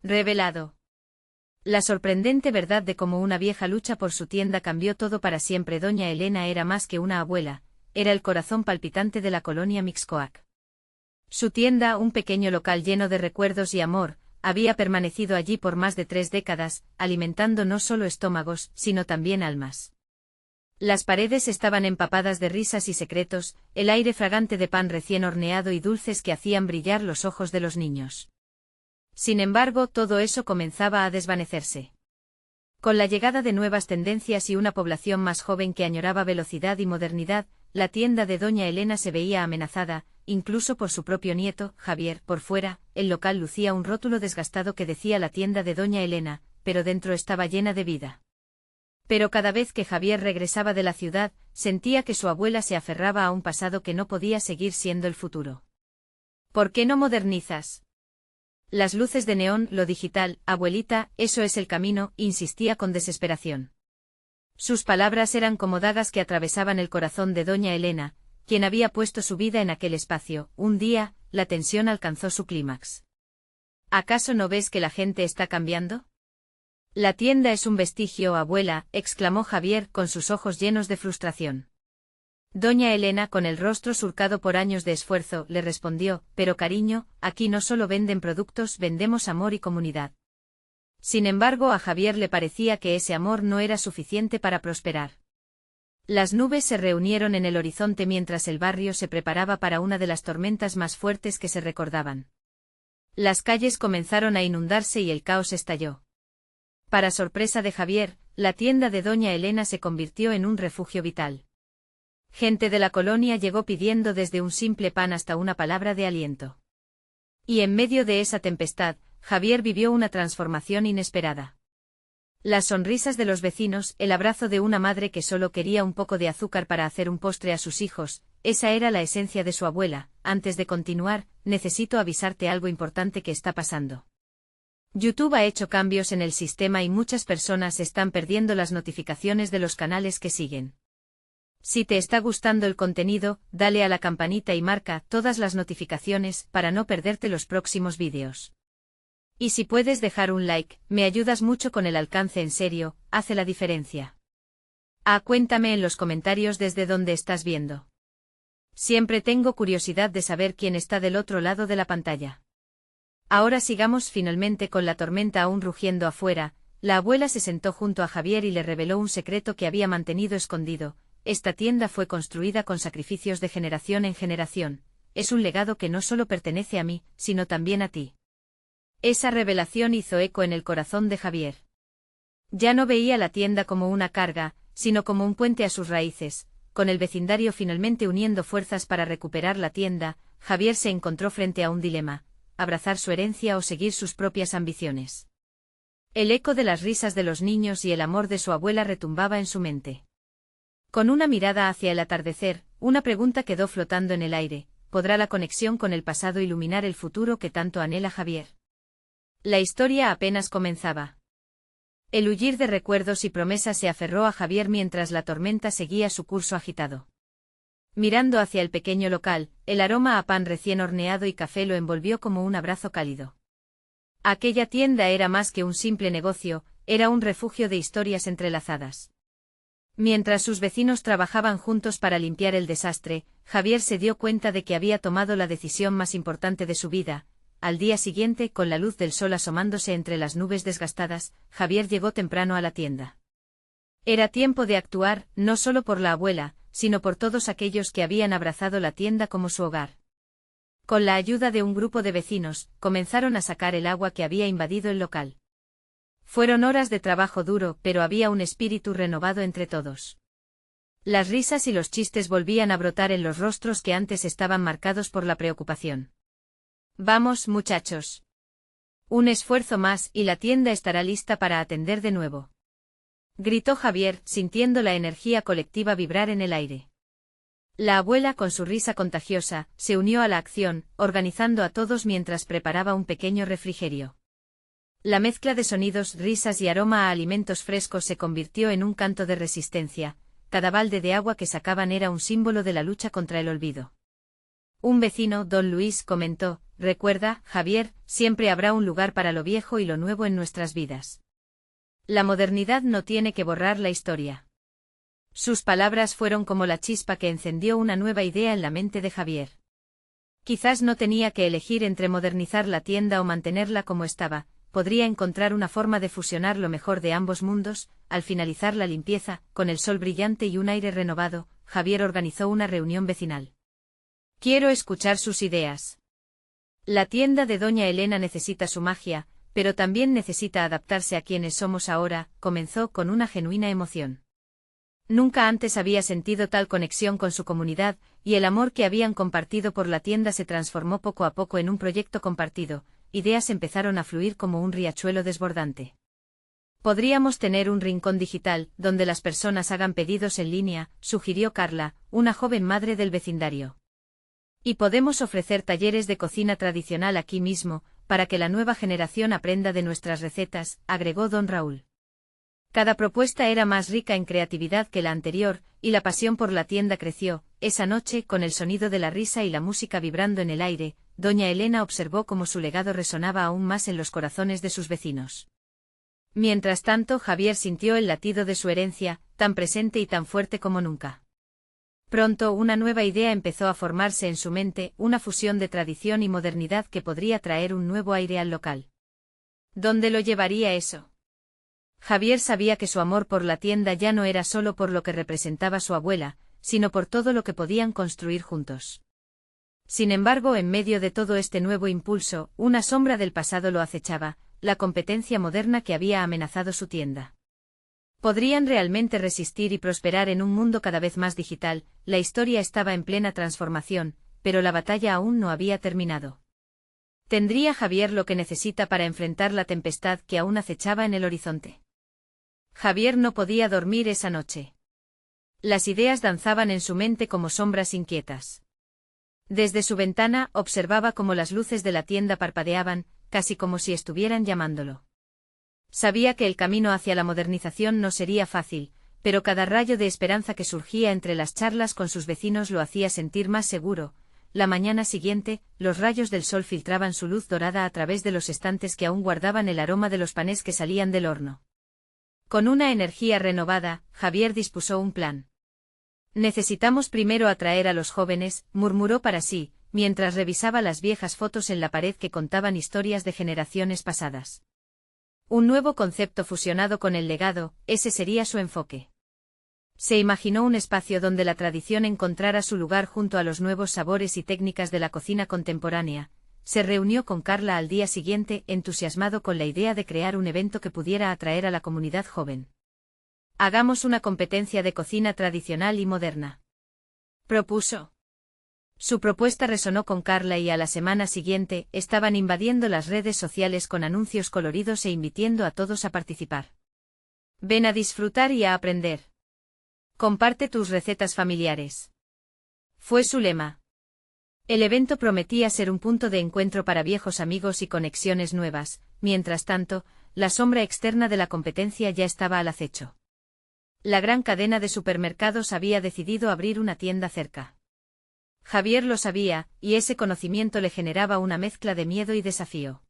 Revelado. La sorprendente verdad de cómo una vieja lucha por su tienda cambió todo para siempre. Doña Elena era más que una abuela, era el corazón palpitante de la colonia Mixcoac. Su tienda, un pequeño local lleno de recuerdos y amor, había permanecido allí por más de 3 décadas, alimentando no solo estómagos, sino también almas. Las paredes estaban empapadas de risas y secretos, el aire fragante de pan recién horneado y dulces que hacían brillar los ojos de los niños. Sin embargo, todo eso comenzaba a desvanecerse. Con la llegada de nuevas tendencias y una población más joven que añoraba velocidad y modernidad, la tienda de Doña Elena se veía amenazada, incluso por su propio nieto, Javier. Por fuera, el local lucía un rótulo desgastado que decía la tienda de Doña Elena, pero dentro estaba llena de vida. Pero cada vez que Javier regresaba de la ciudad, sentía que su abuela se aferraba a un pasado que no podía seguir siendo el futuro. ¿Por qué no modernizas? Las luces de neón, lo digital, abuelita, eso es el camino, insistía con desesperación. Sus palabras eran como dagas que atravesaban el corazón de Doña Elena, quien había puesto su vida en aquel espacio. Un día, la tensión alcanzó su clímax. ¿Acaso no ves que la gente está cambiando? La tienda es un vestigio, abuela, exclamó Javier con sus ojos llenos de frustración. Doña Elena, con el rostro surcado por años de esfuerzo, le respondió, pero cariño, aquí no solo venden productos, vendemos amor y comunidad. Sin embargo, a Javier le parecía que ese amor no era suficiente para prosperar. Las nubes se reunieron en el horizonte mientras el barrio se preparaba para una de las tormentas más fuertes que se recordaban. Las calles comenzaron a inundarse y el caos estalló. Para sorpresa de Javier, la tienda de Doña Elena se convirtió en un refugio vital. Gente de la colonia llegó pidiendo desde un simple pan hasta una palabra de aliento. Y en medio de esa tempestad, Javier vivió una transformación inesperada. Las sonrisas de los vecinos, el abrazo de una madre que solo quería un poco de azúcar para hacer un postre a sus hijos, esa era la esencia de su abuela. Antes de continuar, necesito avisarte algo importante que está pasando. YouTube ha hecho cambios en el sistema y muchas personas están perdiendo las notificaciones de los canales que siguen. Si te está gustando el contenido, dale a la campanita y marca todas las notificaciones para no perderte los próximos vídeos. Y si puedes dejar un like, me ayudas mucho con el alcance, en serio, hace la diferencia. Cuéntame en los comentarios desde dónde estás viendo. Siempre tengo curiosidad de saber quién está del otro lado de la pantalla. Ahora sigamos finalmente con la tormenta aún rugiendo afuera. La abuela se sentó junto a Javier y le reveló un secreto que había mantenido escondido. Esta tienda fue construida con sacrificios de generación en generación. Es un legado que no solo pertenece a mí, sino también a ti. Esa revelación hizo eco en el corazón de Javier. Ya no veía la tienda como una carga, sino como un puente a sus raíces. Con el vecindario finalmente uniendo fuerzas para recuperar la tienda, Javier se encontró frente a un dilema: abrazar su herencia o seguir sus propias ambiciones. El eco de las risas de los niños y el amor de su abuela retumbaba en su mente. Con una mirada hacia el atardecer, una pregunta quedó flotando en el aire: ¿podrá la conexión con el pasado iluminar el futuro que tanto anhela Javier? La historia apenas comenzaba. El hullir de recuerdos y promesas se aferró a Javier mientras la tormenta seguía su curso agitado. Mirando hacia el pequeño local, el aroma a pan recién horneado y café lo envolvió como un abrazo cálido. Aquella tienda era más que un simple negocio, era un refugio de historias entrelazadas. Mientras sus vecinos trabajaban juntos para limpiar el desastre, Javier se dio cuenta de que había tomado la decisión más importante de su vida. Al día siguiente, con la luz del sol asomándose entre las nubes desgastadas, Javier llegó temprano a la tienda. Era tiempo de actuar, no solo por la abuela, sino por todos aquellos que habían abrazado la tienda como su hogar. Con la ayuda de un grupo de vecinos, comenzaron a sacar el agua que había invadido el local. Fueron horas de trabajo duro, pero había un espíritu renovado entre todos. Las risas y los chistes volvían a brotar en los rostros que antes estaban marcados por la preocupación. Vamos, muchachos. Un esfuerzo más y la tienda estará lista para atender de nuevo. Gritó Javier, sintiendo la energía colectiva vibrar en el aire. La abuela, con su risa contagiosa, se unió a la acción, organizando a todos mientras preparaba un pequeño refrigerio. La mezcla de sonidos, risas y aroma a alimentos frescos se convirtió en un canto de resistencia. Cada balde de agua que sacaban era un símbolo de la lucha contra el olvido. Un vecino, don Luis, comentó: recuerda, Javier, siempre habrá un lugar para lo viejo y lo nuevo en nuestras vidas. La modernidad no tiene que borrar la historia. Sus palabras fueron como la chispa que encendió una nueva idea en la mente de Javier. Quizás no tenía que elegir entre modernizar la tienda o mantenerla como estaba, podría encontrar una forma de fusionar lo mejor de ambos mundos. Al finalizar la limpieza, con el sol brillante y un aire renovado, Javier organizó una reunión vecinal. Quiero escuchar sus ideas. La tienda de Doña Elena necesita su magia, pero también necesita adaptarse a quienes somos ahora, comenzó con una genuina emoción. Nunca antes había sentido tal conexión con su comunidad, y el amor que habían compartido por la tienda se transformó poco a poco en un proyecto compartido. Ideas empezaron a fluir como un riachuelo desbordante. Podríamos tener un rincón digital, donde las personas hagan pedidos en línea, sugirió Carla, una joven madre del vecindario. Y podemos ofrecer talleres de cocina tradicional aquí mismo, para que la nueva generación aprenda de nuestras recetas, agregó don Raúl. Cada propuesta era más rica en creatividad que la anterior, y la pasión por la tienda creció. Esa noche, con el sonido de la risa y la música vibrando en el aire, doña Elena observó cómo su legado resonaba aún más en los corazones de sus vecinos. Mientras tanto, Javier sintió el latido de su herencia, tan presente y tan fuerte como nunca. Pronto una nueva idea empezó a formarse en su mente, una fusión de tradición y modernidad que podría traer un nuevo aire al local. ¿Dónde lo llevaría eso? Javier sabía que su amor por la tienda ya no era solo por lo que representaba su abuela, sino por todo lo que podían construir juntos. Sin embargo, en medio de todo este nuevo impulso, una sombra del pasado lo acechaba, la competencia moderna que había amenazado su tienda. ¿Podrían realmente resistir y prosperar en un mundo cada vez más digital? La historia estaba en plena transformación, pero la batalla aún no había terminado. ¿Tendría Javier lo que necesita para enfrentar la tempestad que aún acechaba en el horizonte? Javier no podía dormir esa noche. Las ideas danzaban en su mente como sombras inquietas. Desde su ventana observaba cómo las luces de la tienda parpadeaban, casi como si estuvieran llamándolo. Sabía que el camino hacia la modernización no sería fácil, pero cada rayo de esperanza que surgía entre las charlas con sus vecinos lo hacía sentir más seguro. La mañana siguiente, los rayos del sol filtraban su luz dorada a través de los estantes que aún guardaban el aroma de los panes que salían del horno. Con una energía renovada, Javier dispuso un plan. Necesitamos primero atraer a los jóvenes, murmuró para sí, mientras revisaba las viejas fotos en la pared que contaban historias de generaciones pasadas. Un nuevo concepto fusionado con el legado, ese sería su enfoque. Se imaginó un espacio donde la tradición encontrara su lugar junto a los nuevos sabores y técnicas de la cocina contemporánea. Se reunió con Carla al día siguiente, entusiasmado con la idea de crear un evento que pudiera atraer a la comunidad joven. Hagamos una competencia de cocina tradicional y moderna, propuso. Su propuesta resonó con Carla y a la semana siguiente estaban invadiendo las redes sociales con anuncios coloridos e invitando a todos a participar. Ven a disfrutar y a aprender. Comparte tus recetas familiares. Fue su lema. El evento prometía ser un punto de encuentro para viejos amigos y conexiones nuevas. Mientras tanto, la sombra externa de la competencia ya estaba al acecho. La gran cadena de supermercados había decidido abrir una tienda cerca. Javier lo sabía, y ese conocimiento le generaba una mezcla de miedo y desafío.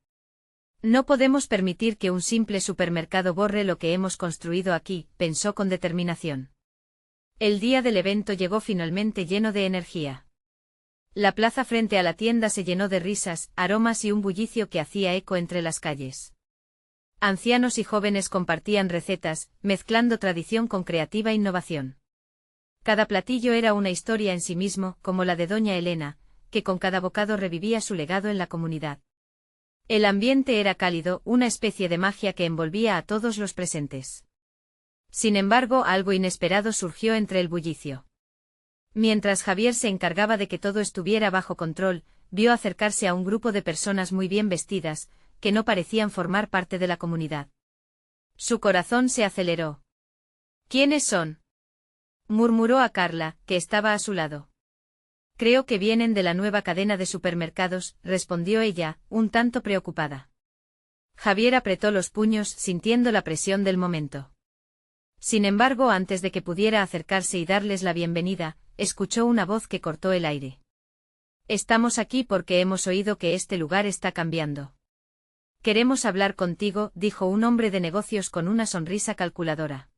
No podemos permitir que un simple supermercado borre lo que hemos construido aquí, pensó con determinación. El día del evento llegó finalmente lleno de energía. La plaza frente a la tienda se llenó de risas, aromas y un bullicio que hacía eco entre las calles. Ancianos y jóvenes compartían recetas, mezclando tradición con creativa innovación. Cada platillo era una historia en sí mismo, como la de doña Elena, que con cada bocado revivía su legado en la comunidad. El ambiente era cálido, una especie de magia que envolvía a todos los presentes. Sin embargo, algo inesperado surgió entre el bullicio. Mientras Javier se encargaba de que todo estuviera bajo control, vio acercarse a un grupo de personas muy bien vestidas, que no parecían formar parte de la comunidad. Su corazón se aceleró. ¿Quiénes son?, murmuró a Carla, que estaba a su lado. Creo que vienen de la nueva cadena de supermercados, respondió ella, un tanto preocupada. Javier apretó los puños, sintiendo la presión del momento. Sin embargo, antes de que pudiera acercarse y darles la bienvenida, escuchó una voz que cortó el aire. Estamos aquí porque hemos oído que este lugar está cambiando. Queremos hablar contigo, dijo un hombre de negocios con una sonrisa calculadora.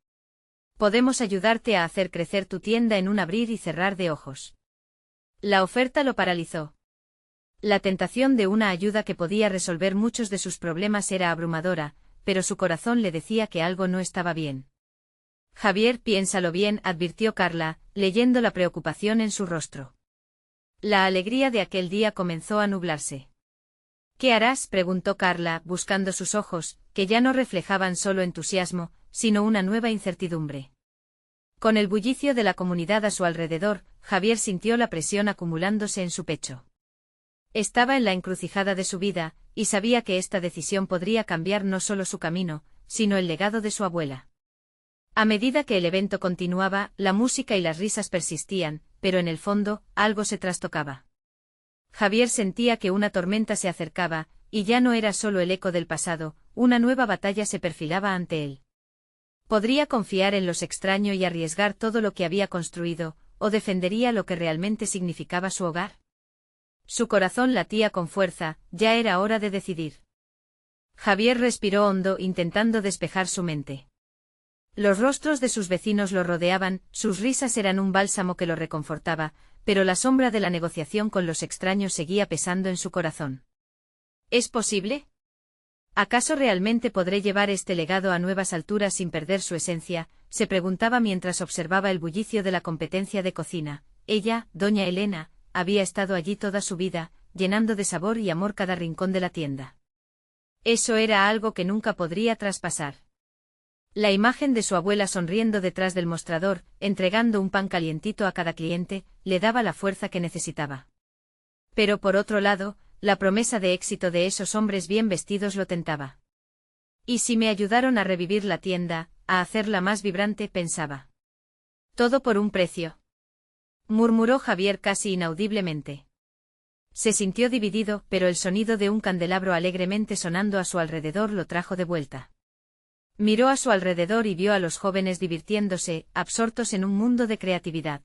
Podemos ayudarte a hacer crecer tu tienda en un abrir y cerrar de ojos. La oferta lo paralizó. La tentación de una ayuda que podía resolver muchos de sus problemas era abrumadora, pero su corazón le decía que algo no estaba bien. Javier, piénsalo bien, advirtió Carla, leyendo la preocupación en su rostro. La alegría de aquel día comenzó a nublarse. ¿Qué harás?, preguntó Carla, buscando sus ojos, que ya no reflejaban solo entusiasmo, sino una nueva incertidumbre. Con el bullicio de la comunidad a su alrededor, Javier sintió la presión acumulándose en su pecho. Estaba en la encrucijada de su vida, y sabía que esta decisión podría cambiar no solo su camino, sino el legado de su abuela. A medida que el evento continuaba, la música y las risas persistían, pero en el fondo, algo se trastocaba. Javier sentía que una tormenta se acercaba, y ya no era solo el eco del pasado, una nueva batalla se perfilaba ante él. ¿Podría confiar en los extraños y arriesgar todo lo que había construido, o defendería lo que realmente significaba su hogar? Su corazón latía con fuerza, ya era hora de decidir. Javier respiró hondo intentando despejar su mente. Los rostros de sus vecinos lo rodeaban, sus risas eran un bálsamo que lo reconfortaba, pero la sombra de la negociación con los extraños seguía pesando en su corazón. ¿Es posible? ¿Acaso realmente podré llevar este legado a nuevas alturas sin perder su esencia?, se preguntaba mientras observaba el bullicio de la competencia de cocina. Ella, doña Elena, había estado allí toda su vida, llenando de sabor y amor cada rincón de la tienda. Eso era algo que nunca podría traspasar. La imagen de su abuela sonriendo detrás del mostrador, entregando un pan calientito a cada cliente, le daba la fuerza que necesitaba. Pero por otro lado, la promesa de éxito de esos hombres bien vestidos lo tentaba. ¿Y si me ayudaron a revivir la tienda, a hacerla más vibrante?, pensaba. Todo por un precio. Murmuró Javier casi inaudiblemente. Se sintió dividido, pero el sonido de un candelabro alegremente sonando a su alrededor lo trajo de vuelta. Miró a su alrededor y vio a los jóvenes divirtiéndose, absortos en un mundo de creatividad.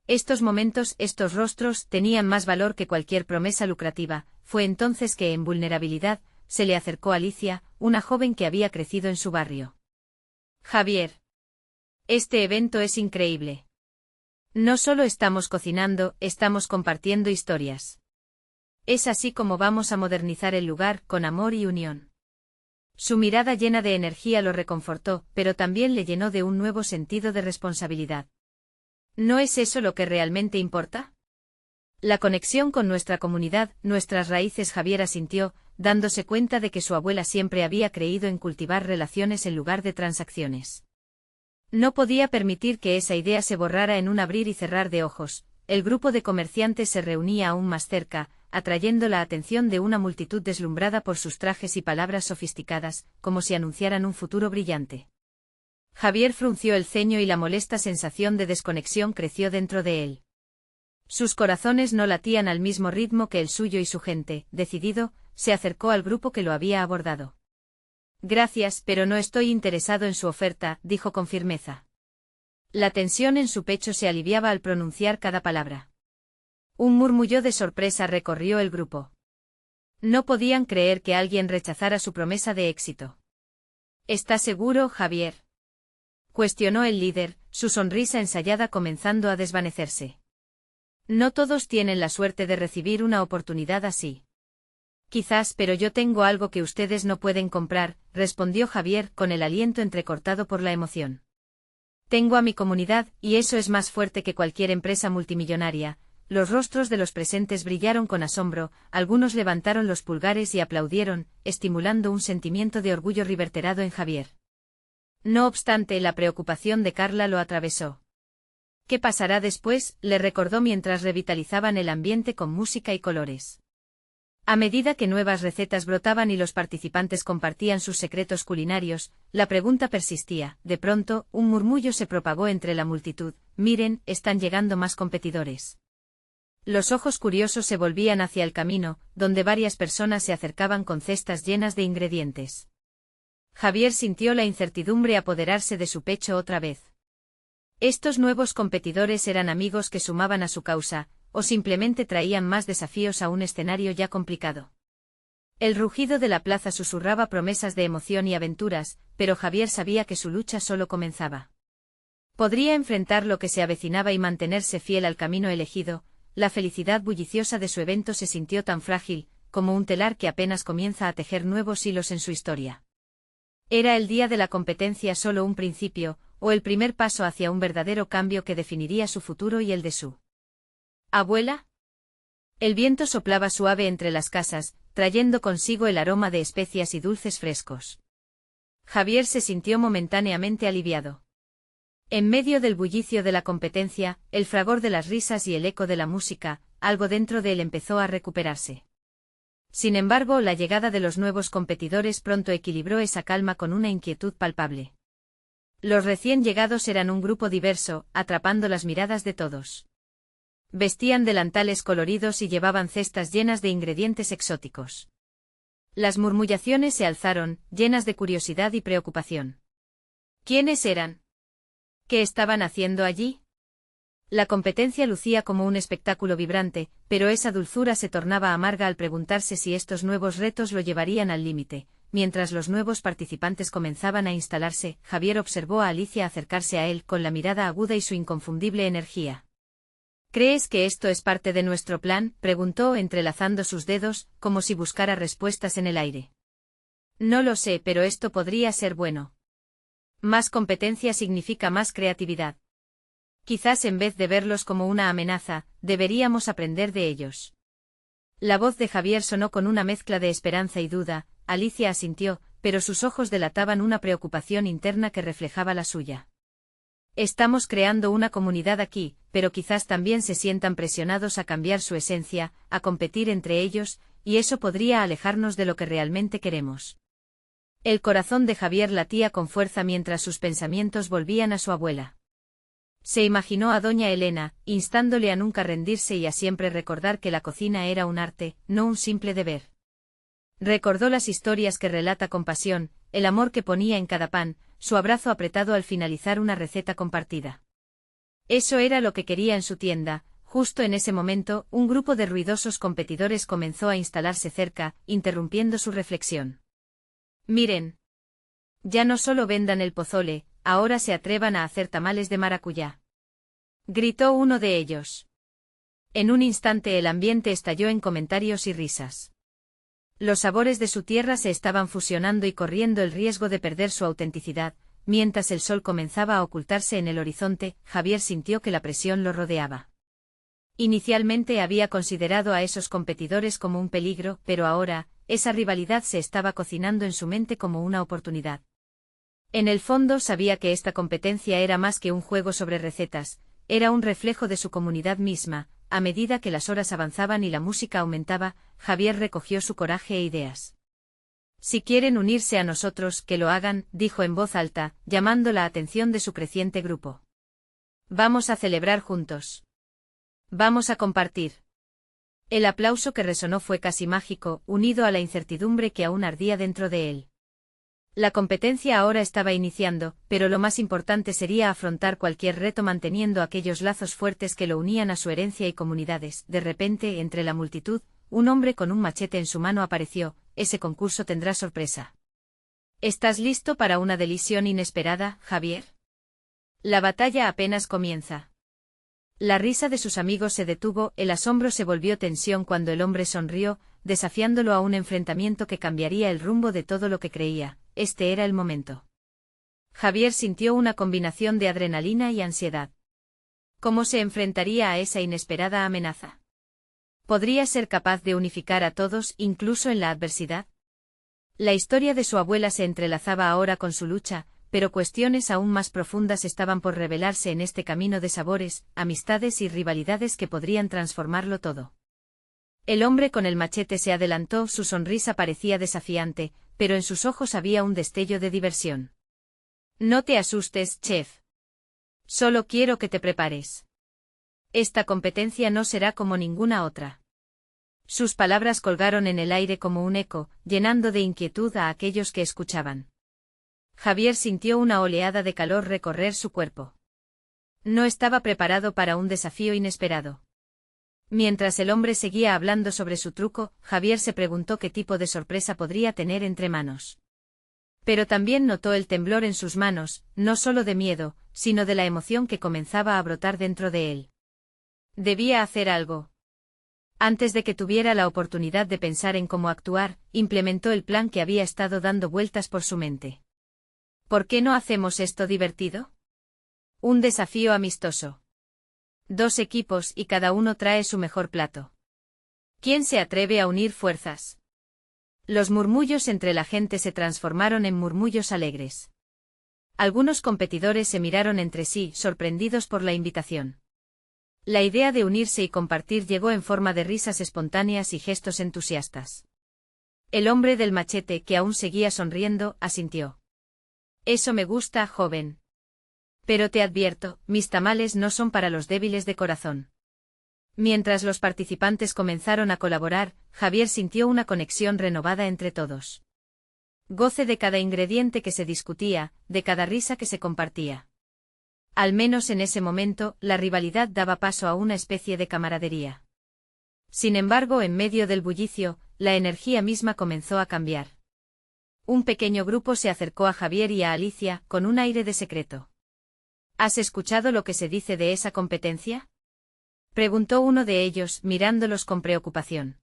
Estos momentos, estos rostros, tenían más valor que cualquier promesa lucrativa. Fue entonces que, en vulnerabilidad, se le acercó Alicia, una joven que había crecido en su barrio. Javier. Este evento es increíble. No solo estamos cocinando, estamos compartiendo historias. Es así como vamos a modernizar el lugar, con amor y unión. Su mirada llena de energía lo reconfortó, pero también le llenó de un nuevo sentido de responsabilidad. ¿No es eso lo que realmente importa? La conexión con nuestra comunidad, nuestras raíces. Javier asintió, dándose cuenta de que su abuela siempre había creído en cultivar relaciones en lugar de transacciones. No podía permitir que esa idea se borrara en un abrir y cerrar de ojos. El grupo de comerciantes se reunía aún más cerca, atrayendo la atención de una multitud deslumbrada por sus trajes y palabras sofisticadas, como si anunciaran un futuro brillante. Javier frunció el ceño y la molesta sensación de desconexión creció dentro de él. Sus corazones no latían al mismo ritmo que el suyo y su gente. Decidido, se acercó al grupo que lo había abordado. Gracias, pero no estoy interesado en su oferta, dijo con firmeza. La tensión en su pecho se aliviaba al pronunciar cada palabra. Un murmullo de sorpresa recorrió el grupo. No podían creer que alguien rechazara su promesa de éxito. ¿Estás seguro, Javier?, cuestionó el líder, su sonrisa ensayada comenzando a desvanecerse. No todos tienen la suerte de recibir una oportunidad así. Quizás, pero yo tengo algo que ustedes no pueden comprar, respondió Javier con el aliento entrecortado por la emoción. Tengo a mi comunidad, y eso es más fuerte que cualquier empresa multimillonaria. Los rostros de los presentes brillaron con asombro, algunos levantaron los pulgares y aplaudieron, estimulando un sentimiento de orgullo reverberado en Javier. No obstante, la preocupación de Carla lo atravesó. ¿Qué pasará después?, le recordó mientras revitalizaban el ambiente con música y colores. A medida que nuevas recetas brotaban y los participantes compartían sus secretos culinarios, la pregunta persistía. De pronto, un murmullo se propagó entre la multitud. Miren, están llegando más competidores. Los ojos curiosos se volvían hacia el camino, donde varias personas se acercaban con cestas llenas de ingredientes. Javier sintió la incertidumbre apoderarse de su pecho otra vez. Estos nuevos competidores eran amigos que sumaban a su causa, o simplemente traían más desafíos a un escenario ya complicado. El rugido de la plaza susurraba promesas de emoción y aventuras, pero Javier sabía que su lucha solo comenzaba. Podría enfrentar lo que se avecinaba y mantenerse fiel al camino elegido. La felicidad bulliciosa de su evento se sintió tan frágil, como un telar que apenas comienza a tejer nuevos hilos en su historia. ¿Era el día de la competencia solo un principio, o el primer paso hacia un verdadero cambio que definiría su futuro y el de su abuela? El viento soplaba suave entre las casas, trayendo consigo el aroma de especias y dulces frescos. Javier se sintió momentáneamente aliviado. En medio del bullicio de la competencia, el fragor de las risas y el eco de la música, algo dentro de él empezó a recuperarse. Sin embargo, la llegada de los nuevos competidores pronto equilibró esa calma con una inquietud palpable. Los recién llegados eran un grupo diverso, atrapando las miradas de todos. Vestían delantales coloridos y llevaban cestas llenas de ingredientes exóticos. Las murmuraciones se alzaron, llenas de curiosidad y preocupación. ¿Quiénes eran? ¿Qué estaban haciendo allí? La competencia lucía como un espectáculo vibrante, pero esa dulzura se tornaba amarga al preguntarse si estos nuevos retos lo llevarían al límite. Mientras los nuevos participantes comenzaban a instalarse, Javier observó a Alicia acercarse a él con la mirada aguda y su inconfundible energía. ¿Crees que esto es parte de nuestro plan?, preguntó entrelazando sus dedos, como si buscara respuestas en el aire. No lo sé, pero esto podría ser bueno. Más competencia significa más creatividad. Quizás en vez de verlos como una amenaza, deberíamos aprender de ellos. La voz de Javier sonó con una mezcla de esperanza y duda. Alicia asintió, pero sus ojos delataban una preocupación interna que reflejaba la suya. Estamos creando una comunidad aquí, pero quizás también se sientan presionados a cambiar su esencia, a competir entre ellos, y eso podría alejarnos de lo que realmente queremos. El corazón de Javier latía con fuerza mientras sus pensamientos volvían a su abuela. Se imaginó a doña Elena, instándole a nunca rendirse y a siempre recordar que la cocina era un arte, no un simple deber. Recordó las historias que relata con pasión, el amor que ponía en cada pan, su abrazo apretado al finalizar una receta compartida. Eso era lo que quería en su tienda. Justo en ese momento, un grupo de ruidosos competidores comenzó a instalarse cerca, interrumpiendo su reflexión. Miren. Ya no solo vendan el pozole, ahora se atrevan a hacer tamales de maracuyá. Gritó uno de ellos. En un instante el ambiente estalló en comentarios y risas. Los sabores de su tierra se estaban fusionando y corriendo el riesgo de perder su autenticidad. Mientras el sol comenzaba a ocultarse en el horizonte, Javier sintió que la presión lo rodeaba. Inicialmente había considerado a esos competidores como un peligro, pero ahora, esa rivalidad se estaba cocinando en su mente como una oportunidad. En el fondo sabía que esta competencia era más que un juego sobre recetas, era un reflejo de su comunidad misma. A medida que las horas avanzaban y la música aumentaba, Javier recogió su coraje e ideas. Si quieren unirse a nosotros, que lo hagan, dijo en voz alta, llamando la atención de su creciente grupo. Vamos a celebrar juntos. Vamos a compartir. El aplauso que resonó fue casi mágico, unido a la incertidumbre que aún ardía dentro de él. La competencia ahora estaba iniciando, pero lo más importante sería afrontar cualquier reto manteniendo aquellos lazos fuertes que lo unían a su herencia y comunidades. De repente, entre la multitud, un hombre con un machete en su mano apareció. Ese concurso tendrá sorpresa. ¿Estás listo para una decisión inesperada, Javier? La batalla apenas comienza. La risa de sus amigos se detuvo, el asombro se volvió tensión cuando el hombre sonrió, desafiándolo a un enfrentamiento que cambiaría el rumbo de todo lo que creía. Este era el momento. Javier sintió una combinación de adrenalina y ansiedad. ¿Cómo se enfrentaría a esa inesperada amenaza? ¿Podría ser capaz de unificar a todos, incluso en la adversidad? La historia de su abuela se entrelazaba ahora con su lucha, pero cuestiones aún más profundas estaban por revelarse en este camino de sabores, amistades y rivalidades que podrían transformarlo todo. El hombre con el machete se adelantó, su sonrisa parecía desafiante, pero en sus ojos había un destello de diversión. No te asustes, chef. Solo quiero que te prepares. Esta competencia no será como ninguna otra. Sus palabras colgaron en el aire como un eco, llenando de inquietud a aquellos que escuchaban. Javier sintió una oleada de calor recorrer su cuerpo. No estaba preparado para un desafío inesperado. Mientras el hombre seguía hablando sobre su truco, Javier se preguntó qué tipo de sorpresa podría tener entre manos. Pero también notó el temblor en sus manos, no solo de miedo, sino de la emoción que comenzaba a brotar dentro de él. Debía hacer algo. Antes de que tuviera la oportunidad de pensar en cómo actuar, implementó el plan que había estado dando vueltas por su mente. ¿Por qué no hacemos esto divertido? Un desafío amistoso. 2 equipos y cada uno trae su mejor plato. ¿Quién se atreve a unir fuerzas? Los murmullos entre la gente se transformaron en murmullos alegres. Algunos competidores se miraron entre sí, sorprendidos por la invitación. La idea de unirse y compartir llegó en forma de risas espontáneas y gestos entusiastas. El hombre del machete, que aún seguía sonriendo, asintió. Eso me gusta, joven. Pero te advierto, mis tamales no son para los débiles de corazón. Mientras los participantes comenzaron a colaborar, Javier sintió una conexión renovada entre todos. Goce de cada ingrediente que se discutía, de cada risa que se compartía. Al menos en ese momento, la rivalidad daba paso a una especie de camaradería. Sin embargo, en medio del bullicio, la energía misma comenzó a cambiar. Un pequeño grupo se acercó a Javier y a Alicia, con un aire de secreto. ¿Has escuchado lo que se dice de esa competencia? Preguntó uno de ellos, mirándolos con preocupación.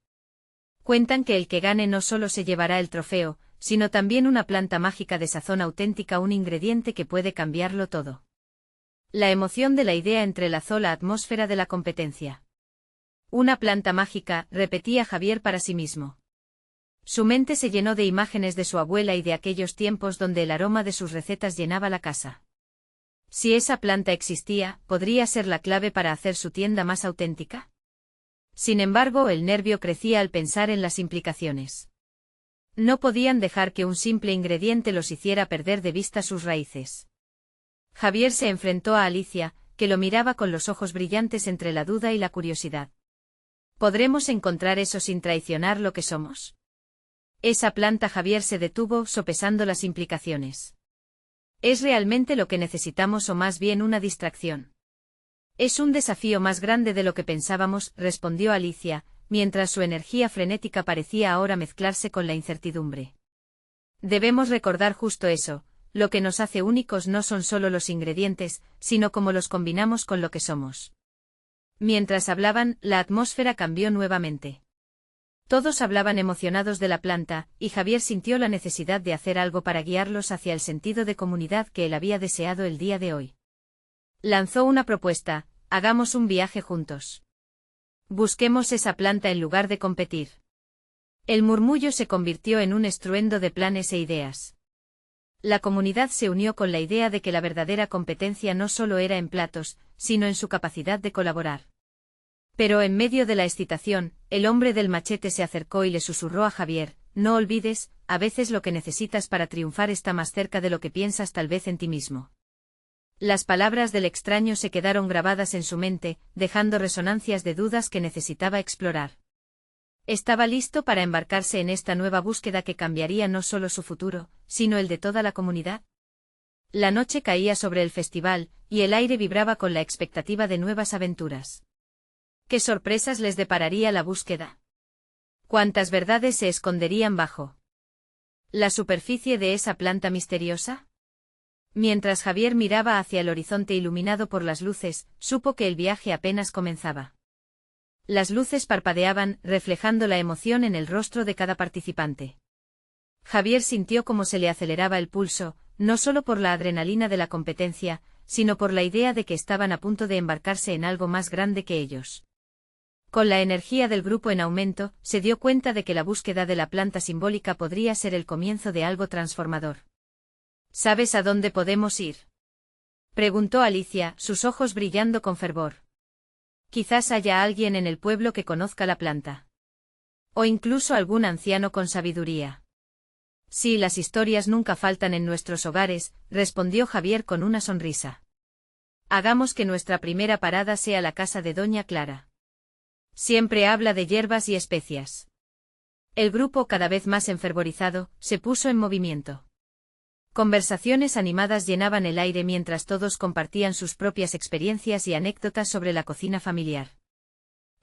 Cuentan que el que gane no solo se llevará el trofeo, sino también una planta mágica de sazón auténtica, un ingrediente que puede cambiarlo todo. La emoción de la idea entrelazó la atmósfera de la competencia. Una planta mágica, repetía Javier para sí mismo. Su mente se llenó de imágenes de su abuela y de aquellos tiempos donde el aroma de sus recetas llenaba la casa. Si esa planta existía, ¿podría ser la clave para hacer su tienda más auténtica? Sin embargo, el nervio crecía al pensar en las implicaciones. No podían dejar que un simple ingrediente los hiciera perder de vista sus raíces. Javier se enfrentó a Alicia, que lo miraba con los ojos brillantes entre la duda y la curiosidad. ¿Podremos encontrar eso sin traicionar lo que somos? Esa planta. Javier se detuvo, sopesando las implicaciones. ¿Es realmente lo que necesitamos o más bien una distracción? Es un desafío más grande de lo que pensábamos, respondió Alicia, mientras su energía frenética parecía ahora mezclarse con la incertidumbre. Debemos recordar justo eso, lo que nos hace únicos no son solo los ingredientes, sino cómo los combinamos con lo que somos. Mientras hablaban, la atmósfera cambió nuevamente. Todos hablaban emocionados de la planta, y Javier sintió la necesidad de hacer algo para guiarlos hacia el sentido de comunidad que él había deseado el día de hoy. Lanzó una propuesta: hagamos un viaje juntos. Busquemos esa planta en lugar de competir. El murmullo se convirtió en un estruendo de planes e ideas. La comunidad se unió con la idea de que la verdadera competencia no solo era en platos, sino en su capacidad de colaborar. Pero en medio de la excitación, el hombre del machete se acercó y le susurró a Javier: no olvides, a veces lo que necesitas para triunfar está más cerca de lo que piensas, tal vez en ti mismo. Las palabras del extraño se quedaron grabadas en su mente, dejando resonancias de dudas que necesitaba explorar. Estaba listo para embarcarse en esta nueva búsqueda que cambiaría no solo su futuro, sino el de toda la comunidad. La noche caía sobre el festival, y el aire vibraba con la expectativa de nuevas aventuras. ¿Qué sorpresas les depararía la búsqueda? ¿Cuántas verdades se esconderían bajo la superficie de esa planta misteriosa? Mientras Javier miraba hacia el horizonte iluminado por las luces, supo que el viaje apenas comenzaba. Las luces parpadeaban, reflejando la emoción en el rostro de cada participante. Javier sintió cómo se le aceleraba el pulso, no solo por la adrenalina de la competencia, sino por la idea de que estaban a punto de embarcarse en algo más grande que ellos. Con la energía del grupo en aumento, se dio cuenta de que la búsqueda de la planta simbólica podría ser el comienzo de algo transformador. ¿Sabes a dónde podemos ir?, preguntó Alicia, sus ojos brillando con fervor. Quizás haya alguien en el pueblo que conozca la planta. O incluso algún anciano con sabiduría. Sí, las historias nunca faltan en nuestros hogares, respondió Javier con una sonrisa. Hagamos que nuestra primera parada sea la casa de Doña Clara. Siempre habla de hierbas y especias. El grupo, cada vez más enfervorizado, se puso en movimiento. Conversaciones animadas llenaban el aire mientras todos compartían sus propias experiencias y anécdotas sobre la cocina familiar.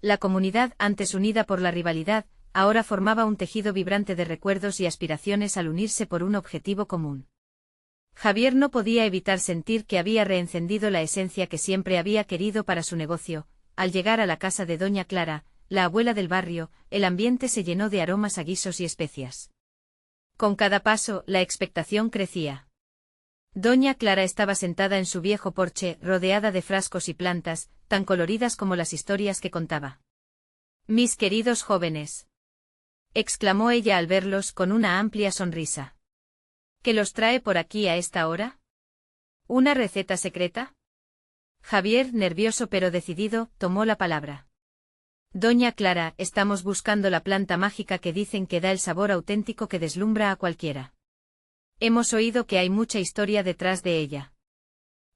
La comunidad, antes unida por la rivalidad, ahora formaba un tejido vibrante de recuerdos y aspiraciones al unirse por un objetivo común. Javier no podía evitar sentir que había reencendido la esencia que siempre había querido para su negocio. Al llegar a la casa de doña Clara, la abuela del barrio, el ambiente se llenó de aromas a guisos y especias. Con cada paso, la expectación crecía. Doña Clara estaba sentada en su viejo porche, rodeada de frascos y plantas, tan coloridas como las historias que contaba. «Mis queridos jóvenes», exclamó ella al verlos con una amplia sonrisa. «¿Qué los trae por aquí a esta hora? ¿Una receta secreta?». Javier, nervioso pero decidido, tomó la palabra. «Doña Clara, estamos buscando la planta mágica que dicen que da el sabor auténtico que deslumbra a cualquiera. Hemos oído que hay mucha historia detrás de ella».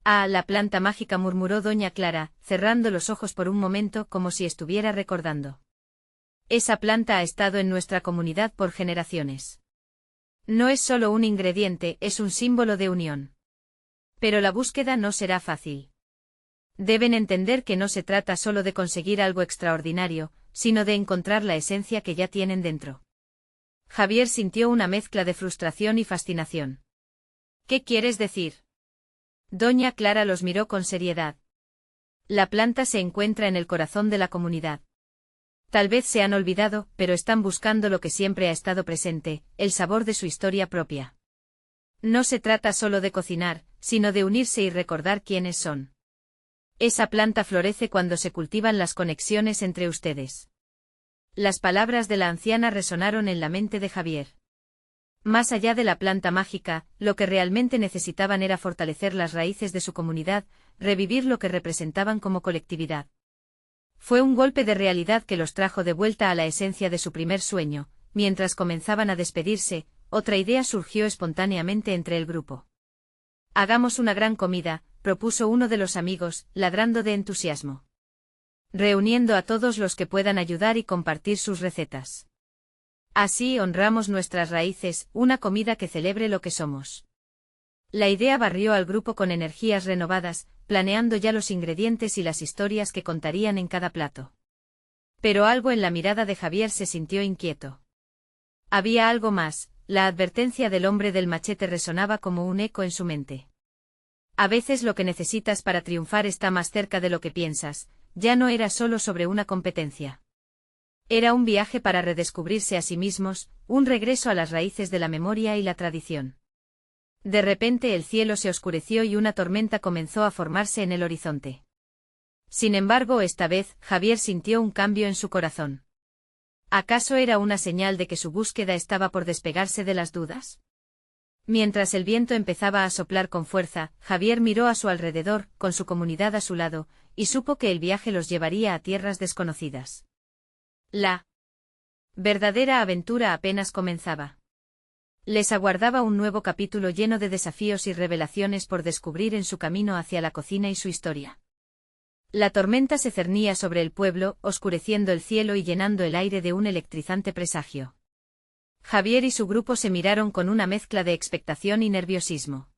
«Ah, la planta mágica», murmuró doña Clara, cerrando los ojos por un momento como si estuviera recordando. «Esa planta ha estado en nuestra comunidad por generaciones. No es solo un ingrediente, es un símbolo de unión. Pero la búsqueda no será fácil. Deben entender que no se trata solo de conseguir algo extraordinario, sino de encontrar la esencia que ya tienen dentro». Javier sintió una mezcla de frustración y fascinación. «¿Qué quieres decir?». Doña Clara los miró con seriedad. «La planta se encuentra en el corazón de la comunidad. Tal vez se han olvidado, pero están buscando lo que siempre ha estado presente, el sabor de su historia propia. No se trata solo de cocinar, sino de unirse y recordar quiénes son. Esa planta florece cuando se cultivan las conexiones entre ustedes». Las palabras de la anciana resonaron en la mente de Javier. Más allá de la planta mágica, lo que realmente necesitaban era fortalecer las raíces de su comunidad, revivir lo que representaban como colectividad. Fue un golpe de realidad que los trajo de vuelta a la esencia de su primer sueño. Mientras comenzaban a despedirse, otra idea surgió espontáneamente entre el grupo. «Hagamos una gran comida», propuso uno de los amigos, ladrando de entusiasmo. «Reuniendo a todos los que puedan ayudar y compartir sus recetas. Así honramos nuestras raíces, una comida que celebre lo que somos». La idea barrió al grupo con energías renovadas, planeando ya los ingredientes y las historias que contarían en cada plato. Pero algo en la mirada de Javier se sintió inquieto. Había algo más, la advertencia del hombre del machete resonaba como un eco en su mente. «A veces lo que necesitas para triunfar está más cerca de lo que piensas». Ya no era solo sobre una competencia. Era un viaje para redescubrirse a sí mismos, un regreso a las raíces de la memoria y la tradición. De repente el cielo se oscureció y una tormenta comenzó a formarse en el horizonte. Sin embargo, esta vez, Javier sintió un cambio en su corazón. ¿Acaso era una señal de que su búsqueda estaba por despegarse de las dudas? Mientras el viento empezaba a soplar con fuerza, Javier miró a su alrededor, con su comunidad a su lado, y supo que el viaje los llevaría a tierras desconocidas. La verdadera aventura apenas comenzaba. Les aguardaba un nuevo capítulo lleno de desafíos y revelaciones por descubrir en su camino hacia la cocina y su historia. La tormenta se cernía sobre el pueblo, oscureciendo el cielo y llenando el aire de un electrizante presagio. Javier y su grupo se miraron con una mezcla de expectación y nerviosismo.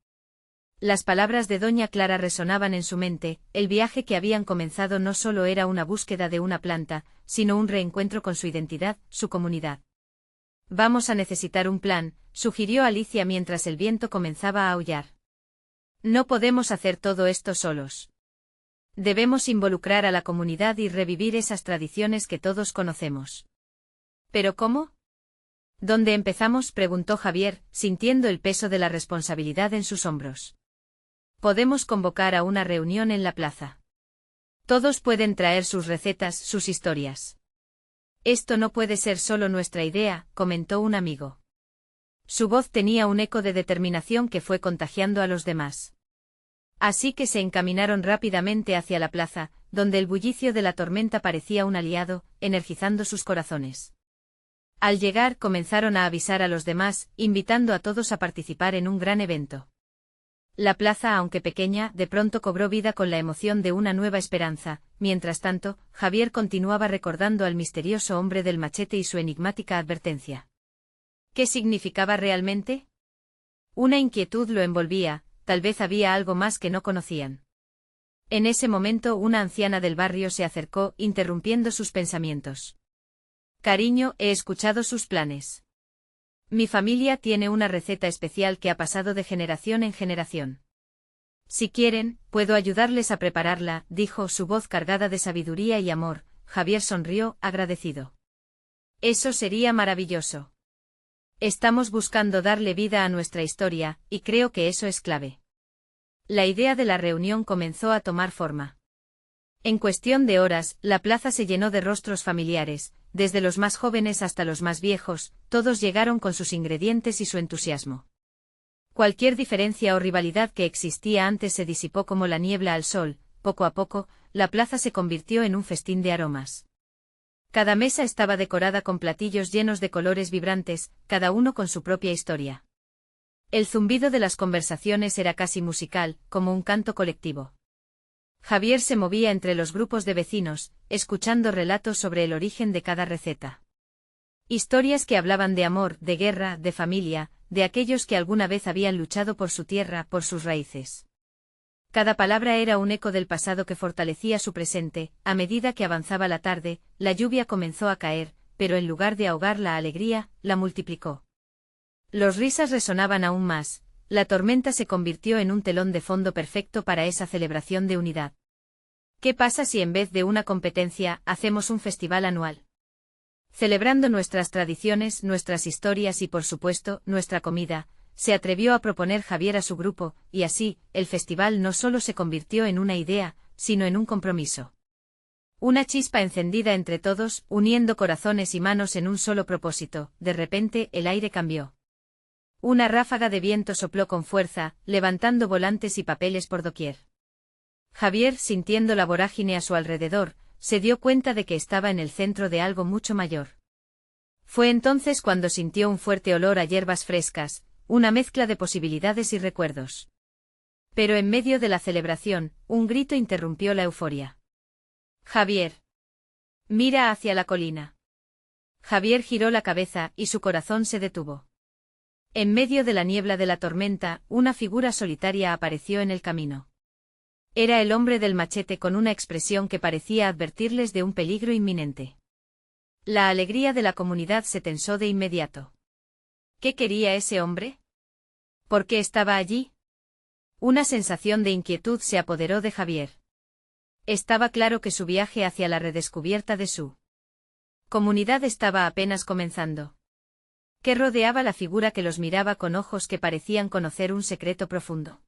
Las palabras de doña Clara resonaban en su mente, el viaje que habían comenzado no solo era una búsqueda de una planta, sino un reencuentro con su identidad, su comunidad. «Vamos a necesitar un plan», sugirió Alicia mientras el viento comenzaba a aullar. «No podemos hacer todo esto solos. Debemos involucrar a la comunidad y revivir esas tradiciones que todos conocemos». «¿Pero cómo?». «¿Dónde empezamos?», preguntó Javier, sintiendo el peso de la responsabilidad en sus hombros. «Podemos convocar a una reunión en la plaza. Todos pueden traer sus recetas, sus historias». «Esto no puede ser solo nuestra idea», comentó un amigo. Su voz tenía un eco de determinación que fue contagiando a los demás. Así que se encaminaron rápidamente hacia la plaza, donde el bullicio de la tormenta parecía un aliado, energizando sus corazones. Al llegar comenzaron a avisar a los demás, invitando a todos a participar en un gran evento. La plaza, aunque pequeña, de pronto cobró vida con la emoción de una nueva esperanza. Mientras tanto, Javier continuaba recordando al misterioso hombre del machete y su enigmática advertencia. ¿Qué significaba realmente? Una inquietud lo envolvía, tal vez había algo más que no conocían. En ese momento una anciana del barrio se acercó, interrumpiendo sus pensamientos. Cariño, he escuchado sus planes. Mi familia tiene una receta especial que ha pasado de generación en generación. Si quieren, puedo ayudarles a prepararla, dijo su voz cargada de sabiduría y amor. Javier sonrió, agradecido. Eso sería maravilloso. Estamos buscando darle vida a nuestra historia, y creo que eso es clave. La idea de la reunión comenzó a tomar forma. En cuestión de horas, la plaza se llenó de rostros familiares, desde los más jóvenes hasta los más viejos, todos llegaron con sus ingredientes y su entusiasmo. Cualquier diferencia o rivalidad que existía antes se disipó como la niebla al sol. Poco a poco, la plaza se convirtió en un festín de aromas. Cada mesa estaba decorada con platillos llenos de colores vibrantes, cada uno con su propia historia. El zumbido de las conversaciones era casi musical, como un canto colectivo. Javier se movía entre los grupos de vecinos, escuchando relatos sobre el origen de cada receta. Historias que hablaban de amor, de guerra, de familia, de aquellos que alguna vez habían luchado por su tierra, por sus raíces. Cada palabra era un eco del pasado que fortalecía su presente. A medida que avanzaba la tarde, la lluvia comenzó a caer, pero en lugar de ahogar la alegría, la multiplicó. Los risas resonaban aún más, la tormenta se convirtió en un telón de fondo perfecto para esa celebración de unidad. ¿Qué pasa si en vez de una competencia, hacemos un festival anual? Celebrando nuestras tradiciones, nuestras historias y por supuesto, nuestra comida, se atrevió a proponer Javier a su grupo, y así, el festival no solo se convirtió en una idea, sino en un compromiso. Una chispa encendida entre todos, uniendo corazones y manos en un solo propósito. De repente, el aire cambió. Una ráfaga de viento sopló con fuerza, levantando volantes y papeles por doquier. Javier, sintiendo la vorágine a su alrededor, se dio cuenta de que estaba en el centro de algo mucho mayor. Fue entonces cuando sintió un fuerte olor a hierbas frescas, una mezcla de posibilidades y recuerdos. Pero en medio de la celebración, un grito interrumpió la euforia. Javier. Mira hacia la colina. Javier giró la cabeza y su corazón se detuvo. En medio de la niebla de la tormenta, una figura solitaria apareció en el camino. Era el hombre del machete con una expresión que parecía advertirles de un peligro inminente. La alegría de la comunidad se tensó de inmediato. ¿Qué quería ese hombre? ¿Por qué estaba allí? Una sensación de inquietud se apoderó de Javier. Estaba claro que su viaje hacia la redescubierta de su comunidad estaba apenas comenzando. Que rodeaba la figura que los miraba con ojos que parecían conocer un secreto profundo.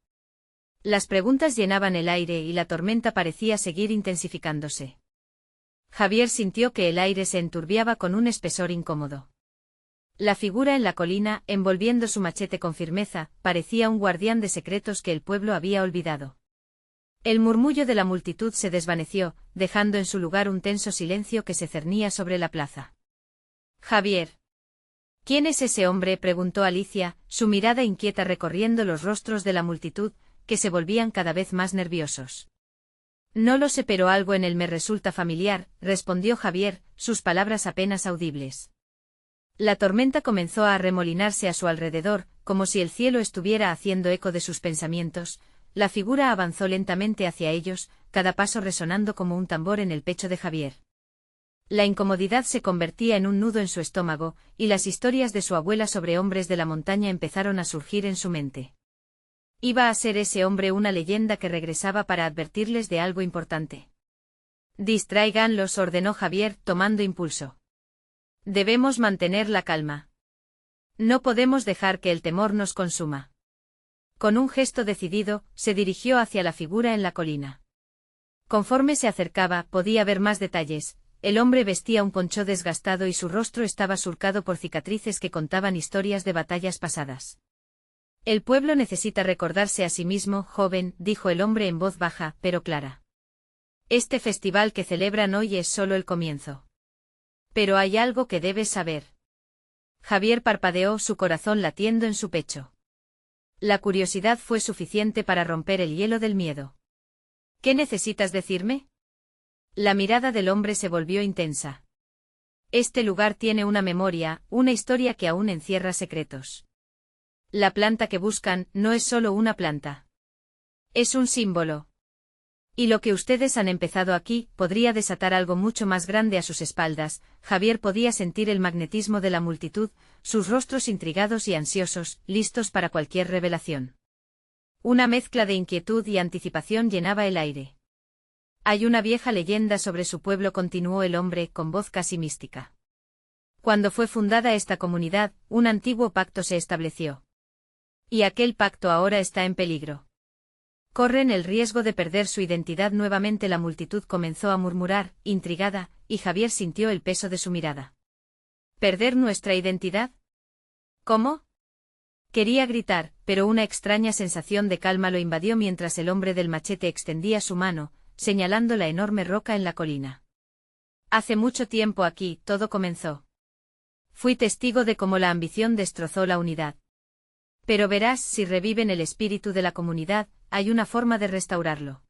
Las preguntas llenaban el aire y la tormenta parecía seguir intensificándose. Javier sintió que el aire se enturbiaba con un espesor incómodo. La figura en la colina, envolviendo su machete con firmeza, parecía un guardián de secretos que el pueblo había olvidado. El murmullo de la multitud se desvaneció, dejando en su lugar un tenso silencio que se cernía sobre la plaza. Javier. ¿Quién es ese hombre?, preguntó Alicia, su mirada inquieta recorriendo los rostros de la multitud, que se volvían cada vez más nerviosos. No lo sé, pero algo en él me resulta familiar, respondió Javier, sus palabras apenas audibles. La tormenta comenzó a arremolinarse a su alrededor, como si el cielo estuviera haciendo eco de sus pensamientos. La figura avanzó lentamente hacia ellos, cada paso resonando como un tambor en el pecho de Javier. La incomodidad se convertía en un nudo en su estómago, y las historias de su abuela sobre hombres de la montaña empezaron a surgir en su mente. Iba a ser ese hombre una leyenda que regresaba para advertirles de algo importante. Distráiganlos, ordenó Javier, tomando impulso. Debemos mantener la calma. No podemos dejar que el temor nos consuma. Con un gesto decidido, se dirigió hacia la figura en la colina. Conforme se acercaba, podía ver más detalles. El hombre vestía un poncho desgastado y su rostro estaba surcado por cicatrices que contaban historias de batallas pasadas. El pueblo necesita recordarse a sí mismo, joven, dijo el hombre en voz baja, pero clara. Este festival que celebran hoy es solo el comienzo. Pero hay algo que debes saber. Javier parpadeó, su corazón latiendo en su pecho. La curiosidad fue suficiente para romper el hielo del miedo. ¿Qué necesitas decirme? La mirada del hombre se volvió intensa. Este lugar tiene una memoria, una historia que aún encierra secretos. La planta que buscan no es solo una planta. Es un símbolo. Y lo que ustedes han empezado aquí podría desatar algo mucho más grande a sus espaldas. Javier podía sentir el magnetismo de la multitud, sus rostros intrigados y ansiosos, listos para cualquier revelación. Una mezcla de inquietud y anticipación llenaba el aire. Hay una vieja leyenda sobre su pueblo, continuó el hombre con voz casi mística. Cuando fue fundada esta comunidad, un antiguo pacto se estableció. Y aquel pacto ahora está en peligro. Corren el riesgo de perder su identidad nuevamente. La multitud comenzó a murmurar, intrigada, y Javier sintió el peso de su mirada. ¿Perder nuestra identidad? ¿Cómo? Quería gritar, pero una extraña sensación de calma lo invadió mientras el hombre del machete extendía su mano, señalando la enorme roca en la colina. Hace mucho tiempo aquí, todo comenzó. Fui testigo de cómo la ambición destrozó la unidad. Pero verás, si reviven el espíritu de la comunidad, hay una forma de restaurarlo.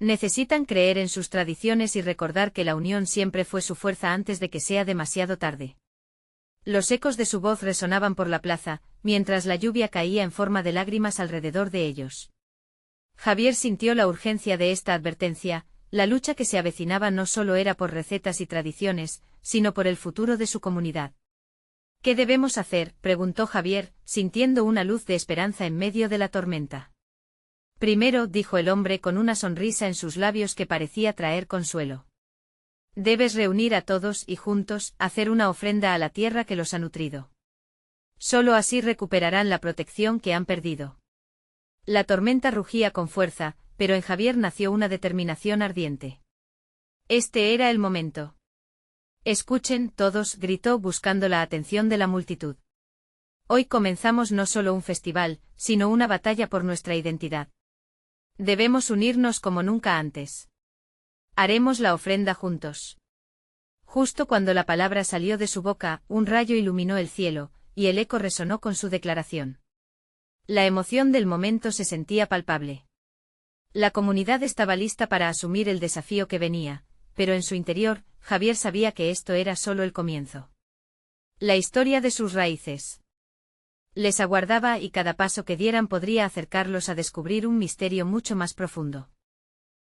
Necesitan creer en sus tradiciones y recordar que la unión siempre fue su fuerza antes de que sea demasiado tarde. Los ecos de su voz resonaban por la plaza, mientras la lluvia caía en forma de lágrimas alrededor de ellos. Javier sintió la urgencia de esta advertencia. La lucha que se avecinaba no solo era por recetas y tradiciones, sino por el futuro de su comunidad. ¿Qué debemos hacer?, preguntó Javier, sintiendo una luz de esperanza en medio de la tormenta. Primero, dijo el hombre con una sonrisa en sus labios que parecía traer consuelo. Debes reunir a todos y juntos hacer una ofrenda a la tierra que los ha nutrido. Solo así recuperarán la protección que han perdido. La tormenta rugía con fuerza, pero en Javier nació una determinación ardiente. Este era el momento. Escuchen todos, gritó buscando la atención de la multitud. Hoy comenzamos no solo un festival, sino una batalla por nuestra identidad. Debemos unirnos como nunca antes. Haremos la ofrenda juntos. Justo cuando la palabra salió de su boca, un rayo iluminó el cielo, y el eco resonó con su declaración. La emoción del momento se sentía palpable. La comunidad estaba lista para asumir el desafío que venía, pero en su interior, Javier sabía que esto era solo el comienzo. La historia de sus raíces les aguardaba y cada paso que dieran podría acercarlos a descubrir un misterio mucho más profundo.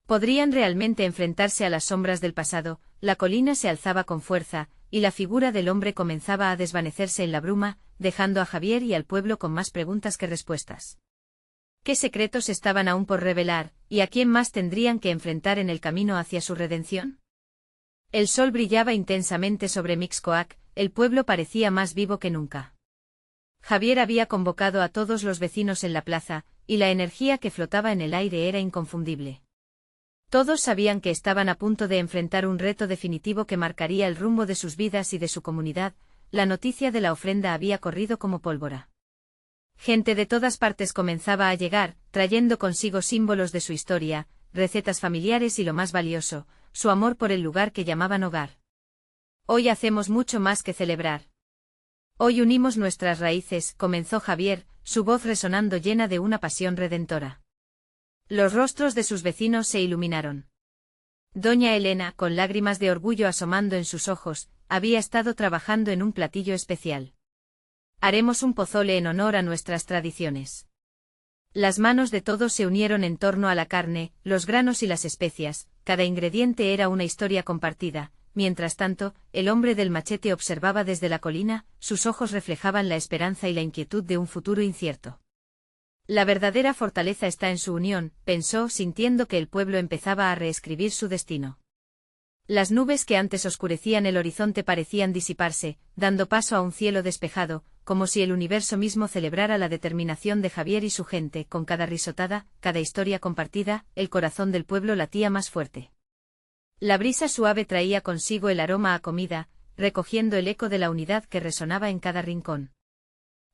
¿Podrían realmente enfrentarse a las sombras del pasado? La colina se alzaba con fuerza, y la figura del hombre comenzaba a desvanecerse en la bruma, dejando a Javier y al pueblo con más preguntas que respuestas. ¿Qué secretos estaban aún por revelar, y a quién más tendrían que enfrentar en el camino hacia su redención? El sol brillaba intensamente sobre Mixcoac, el pueblo parecía más vivo que nunca. Javier había convocado a todos los vecinos en la plaza, y la energía que flotaba en el aire era inconfundible. Todos sabían que estaban a punto de enfrentar un reto definitivo que marcaría el rumbo de sus vidas y de su comunidad. La noticia de la ofrenda había corrido como pólvora. Gente de todas partes comenzaba a llegar, trayendo consigo símbolos de su historia, recetas familiares y lo más valioso, su amor por el lugar que llamaban hogar. Hoy hacemos mucho más que celebrar. Hoy unimos nuestras raíces, comenzó Javier, su voz resonando llena de una pasión redentora. Los rostros de sus vecinos se iluminaron. Doña Elena, con lágrimas de orgullo asomando en sus ojos, había estado trabajando en un platillo especial. Haremos un pozole en honor a nuestras tradiciones. Las manos de todos se unieron en torno a la carne, los granos y las especias, cada ingrediente era una historia compartida. Mientras tanto, el hombre del machete observaba desde la colina, sus ojos reflejaban la esperanza y la inquietud de un futuro incierto. La verdadera fortaleza está en su unión, pensó, sintiendo que el pueblo empezaba a reescribir su destino. Las nubes que antes oscurecían el horizonte parecían disiparse, dando paso a un cielo despejado, como si el universo mismo celebrara la determinación de Javier y su gente. Con cada risotada, cada historia compartida, el corazón del pueblo latía más fuerte. La brisa suave traía consigo el aroma a comida, recogiendo el eco de la unidad que resonaba en cada rincón.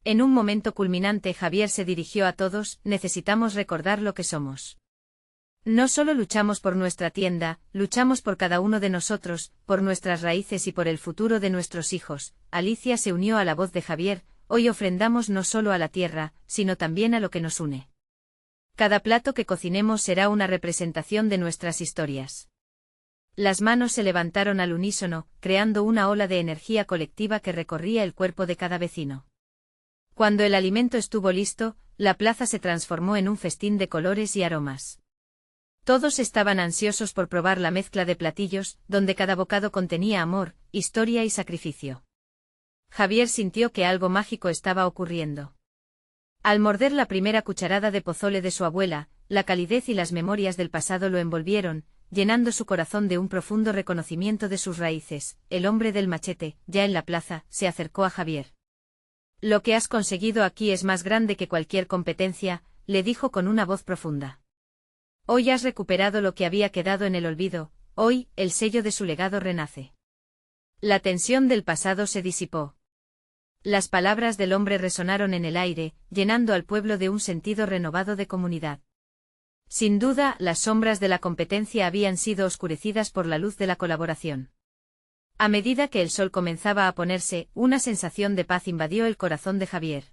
En un momento culminante Javier se dirigió a todos: necesitamos recordar lo que somos. No solo luchamos por nuestra tienda, luchamos por cada uno de nosotros, por nuestras raíces y por el futuro de nuestros hijos. Alicia se unió a la voz de Javier: hoy ofrendamos no solo a la tierra, sino también a lo que nos une. Cada plato que cocinemos será una representación de nuestras historias. Las manos se levantaron al unísono, creando una ola de energía colectiva que recorría el cuerpo de cada vecino. Cuando el alimento estuvo listo, la plaza se transformó en un festín de colores y aromas. Todos estaban ansiosos por probar la mezcla de platillos, donde cada bocado contenía amor, historia y sacrificio. Javier sintió que algo mágico estaba ocurriendo. Al morder la primera cucharada de pozole de su abuela, la calidez y las memorias del pasado lo envolvieron, llenando su corazón de un profundo reconocimiento de sus raíces. El hombre del machete, ya en la plaza, se acercó a Javier. «Lo que has conseguido aquí es más grande que cualquier competencia», le dijo con una voz profunda. «Hoy has recuperado lo que había quedado en el olvido, hoy, el sello de su legado renace». La tensión del pasado se disipó. Las palabras del hombre resonaron en el aire, llenando al pueblo de un sentido renovado de comunidad. Sin duda, las sombras de la competencia habían sido oscurecidas por la luz de la colaboración. A medida que el sol comenzaba a ponerse, una sensación de paz invadió el corazón de Javier.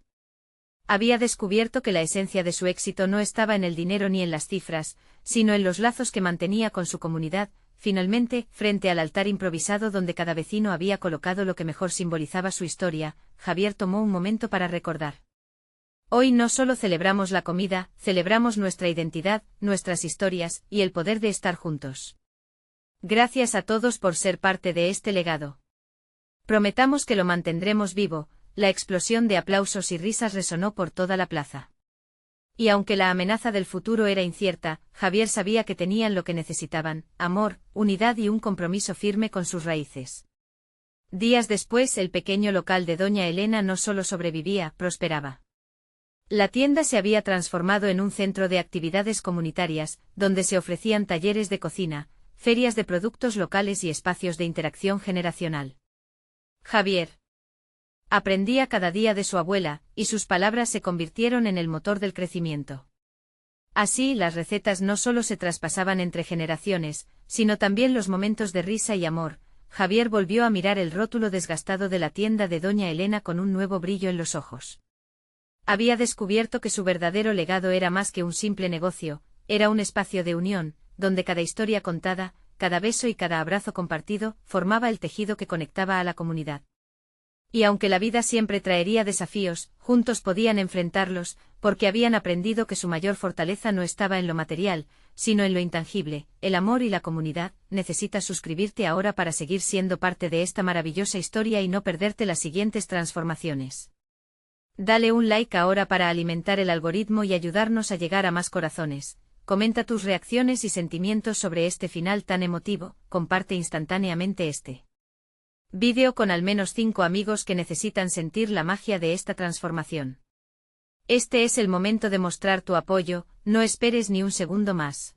Había descubierto que la esencia de su éxito no estaba en el dinero ni en las cifras, sino en los lazos que mantenía con su comunidad. Finalmente, frente al altar improvisado donde cada vecino había colocado lo que mejor simbolizaba su historia, Javier tomó un momento para recordar. Hoy no solo celebramos la comida, celebramos nuestra identidad, nuestras historias, y el poder de estar juntos. Gracias a todos por ser parte de este legado. Prometamos que lo mantendremos vivo. La explosión de aplausos y risas resonó por toda la plaza. Y aunque la amenaza del futuro era incierta, Javier sabía que tenían lo que necesitaban: amor, unidad y un compromiso firme con sus raíces. Días después, el pequeño local de Doña Elena no solo sobrevivía, prosperaba. La tienda se había transformado en un centro de actividades comunitarias, donde se ofrecían talleres de cocina, ferias de productos locales y espacios de interacción generacional. Javier aprendía cada día de su abuela, y sus palabras se convirtieron en el motor del crecimiento. Así, las recetas no solo se traspasaban entre generaciones, sino también los momentos de risa y amor. Javier volvió a mirar el rótulo desgastado de la tienda de Doña Elena con un nuevo brillo en los ojos. Había descubierto que su verdadero legado era más que un simple negocio, era un espacio de unión, donde cada historia contada, cada beso y cada abrazo compartido, formaba el tejido que conectaba a la comunidad. Y aunque la vida siempre traería desafíos, juntos podían enfrentarlos, porque habían aprendido que su mayor fortaleza no estaba en lo material, sino en lo intangible, el amor y la comunidad. Necesitas suscribirte ahora para seguir siendo parte de esta maravillosa historia y no perderte las siguientes transformaciones. Dale un like ahora para alimentar el algoritmo y ayudarnos a llegar a más corazones. Comenta tus reacciones y sentimientos sobre este final tan emotivo, comparte instantáneamente este vídeo con al menos 5 amigos que necesitan sentir la magia de esta transformación. Este es el momento de mostrar tu apoyo, no esperes ni un segundo más.